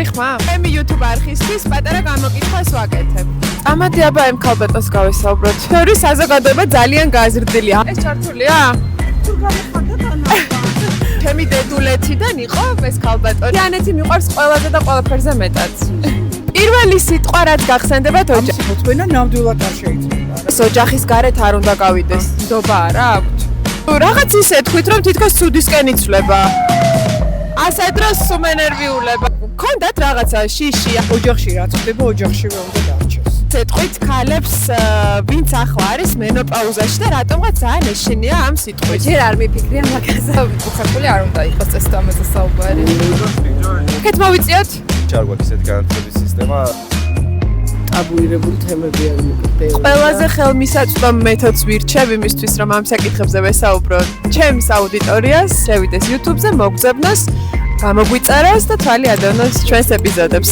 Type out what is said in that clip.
მაგარი ხმა? მე YouTube არხისთვის პატარა გამოკითხვას ვაკეთებ. ამადი აბა ამ ქალბატონს გავესაუბროთ. თორე საზოგადოება ძალიან გაზრდილია. ეს ჩართულია? თუ გამიხარდა თანა. ჩემი დედულეთიდან იყო ეს ქალბატონი.იანეთი მიყვარს ყველაზე და ყველაფერზე მეტად. პირველი სიტყვა რაც გახსენდებათ ოჯახი. მოთმენა ნამდვილად არ შეიძლება. ოჯახის გარეთ არ უნდა გავიდეს. ნდობა არა აქვთ? რაღაც ისე თქვით რომ თითქოს ცუდისკენ იცვლება. ასე დროს სუმენერვიულება. გქონდათ რაღაცა შიშია. ოჯახში რაც ხდება, ოჯახშივე უნდა დარჩეს. ეთქვით ქალებს ვინც ახლა არის მენოპაუზაში და რატომღაც ძალიან ეშინია ამ სიტყვით. ჯერ არ მიფიქრია მაგაზე. უცხოელი არ უნდა იყოს ეს თამაზე საუბარი. კეთ მოვიწიოთ? არ გვაქვს ესეთი განათლების სისტემა. ტაბუირებული თემები არ მიგდება. ყველაზე ხელმისაწვდომ მეთოდს ვირჩევ იმისთვის რომ ამ საკითხებზე ვესაუბრო ჩემს აუდიტორიას, შევიდეს YouTube-ზე, მოგძებნოს, გამოგვიწეროს და თვალი ადევნოს ჩვენს ეპიზოდებს.